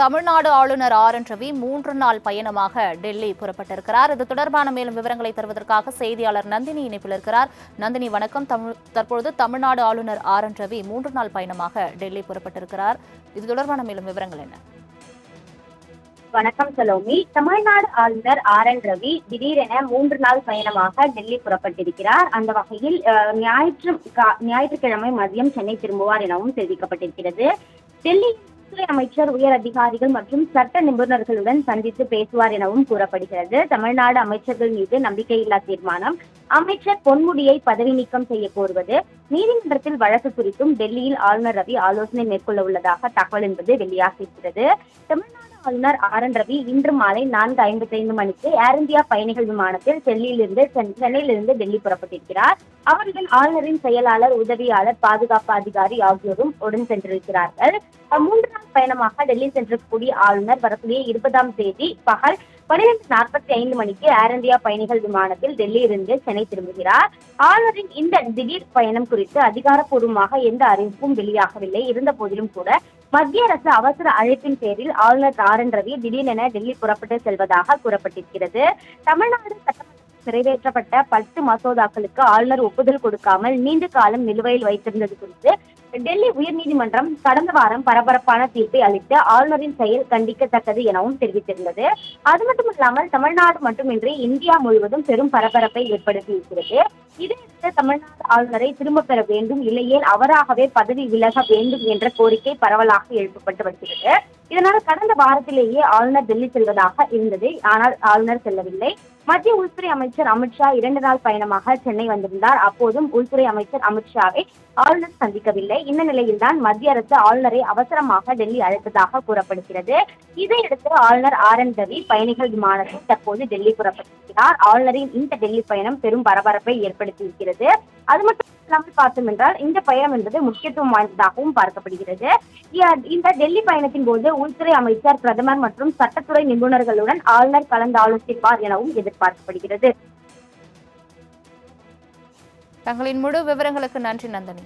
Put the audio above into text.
தமிழ்நாடு ஆளுநர் ஆர்.என். ரவி 3 நாள் பயணமாக டெல்லி புறப்பட்டிருக்கிறார். இது தொடர்பான மேலும் விவரங்களை தருவதற்காக செய்தியாளர் நந்தினி இணைப்பில் இருக்கிறார். நந்தினி, வணக்கம். தற்பொழுது தமிழ்நாடு ஆளுநர் ஆர்.என். ரவி 3 நாள் பயணமாக டெல்லி புறப்பட்டிருக்கிறார். இது தொடர்பான மேலும் விவரங்கள் என்ன? வணக்கம் சலோமி. தமிழ்நாடு ஆளுநர் ஆர்.என். ரவி திடீரென 3 நாள் பயணமாக டெல்லி புறப்பட்டிருக்கிறார். அந்த வகையில் ஞாயிற்றுக்கிழமை மதியம் சென்னை திரும்புவார் எனவும் தெரிவிக்கப்பட்டிருக்கிறது. டெல்லி உள்துறை அமைச்சர், உயர் அதிகாரிகள் மற்றும் சட்ட நிபுணர்களுடன் சந்தித்து பேசுவார் எனவும் கூறப்படுகிறது. தமிழ்நாடு அமைச்சர்கள் மீது நம்பிக்கையில்லா தீர்மானம், அமைச்சர் பொன்முடியை பதவி நீக்கம் செய்ய கோருவது, நீதிமன்றத்தில் வழக்கு குறித்தும் டெல்லியில் ஆளுநர் ரவி ஆலோசனை மேற்கொள்ள உள்ளதாக தகவல் என்பது வெளியாகியிருக்கிறது. தமிழ்நாடு ஆளுநர் ஆர்.என். ரவி இன்று மாலை 4:55 மணிக்கு ஏர் இந்தியா பயணிகள் விமானத்தில் சென்னையிலிருந்து டெல்லி புறப்பட்டிருக்கிறார். அவருடன் ஆளுநரின் செயலாளர், உதவியாளர், பாதுகாப்பு அதிகாரி ஆகியோரும் உடன் சென்றிருக்கிறார்கள். 3 நாள் பயணமாக டெல்லி சென்றிருக்கக்கூடிய ஆளுநர் வரக்கூடிய 20ஆம் தேதி பகல் 12:45 மணிக்கு ஏர் இந்தியா பயணிகள் விமானத்தில் டெல்லியிலிருந்து சென்னை திரும்புகிறார். ஆளுநரின் இந்த திடீர் பயணம் குறித்து அதிகாரப்பூர்வமாக எந்த அறிவிப்பும் வெளியாகவில்லை. இருந்த போதிலும் கூட மத்திய அரசு அவசர அழைப்பின் பேரில் ஆளுநர் ஆர்.என். ரவி திடீரென டெல்லி புறப்பட்டு செல்வதாக கூறப்பட்டிருக்கிறது. தமிழ்நாடு சட்டமன்றத்தில் நிறைவேற்றப்பட்ட 10 மசோதாக்களுக்கு ஆளுநர் ஒப்புதல் கொடுக்காமல் நீண்ட காலம் நிலுவையில் வைத்திருந்தது குறித்து டெல்லி உயர்நீதிமன்றம் கடந்த வாரம் பரபரப்பான தீர்ப்பை அளித்து ஆளுநரின் செயல் கண்டிக்கத்தக்கது எனவும் தெரிவித்திருந்தது. அது மட்டுமல்லாமல் தமிழ்நாடு மட்டுமின்றி இந்தியா முழுவதும் பெரும் பரபரப்பை ஏற்படுத்தியிருக்கிறது. இதையடுத்து தமிழ்நாடு ஆளுநரை திரும்ப பெற வேண்டும், இல்லையேல் அவராகவே பதவி விலக வேண்டும் என்ற கோரிக்கை பரவலாக எழுப்பப்பட்டு வருகிறது. இதனால் கடந்த வாரத்திலேயே ஆளுநர் டெல்லி செல்வதாக இருந்தது. ஆனால் ஆளுநர் செல்லவில்லை. மத்திய உள்துறை அமைச்சர் அமித்ஷா 2 நாள் பயணமாக சென்னை வந்திருந்தார். அப்போதும் உள்துறை அமைச்சர் அமித்ஷாவை ஆளுநர் சந்திக்கவில்லை. இந்த நிலையில்தான் மத்திய அரசு ஆளுநரை அவசரமாக டெல்லி அழைத்ததாக கூறப்படுகிறது. இதையடுத்து ஆளுநர் ஆர்.என். ரவி பயணிகள் விமானத்தில் தற்போது டெல்லி புறப்பட்டிருக்கிறார். ஆளுநரின் இந்த டெல்லி பயணம் பெரும் பரபரப்பை ஏற்படுத்தியிருக்கிறது. அது மட்டும் இல்லாமல் பார்த்தோம் என்றால் இந்த பயணம் என்பது முக்கியத்துவம் வாய்ந்ததாகவும் பார்க்கப்படுகிறது. இந்த டெல்லி பயணத்தின் போது உள்துறை அமைச்சர், பிரதமர் மற்றும் சட்டத்துறை நிபுணர்களுடன் ஆளுநர் கலந்து ஆலோசிப்பார் எனவும் எதிர்பார்க்கப்படுகிறது. தங்களின் முழு விவரங்களுக்கு நன்றி நந்தினி.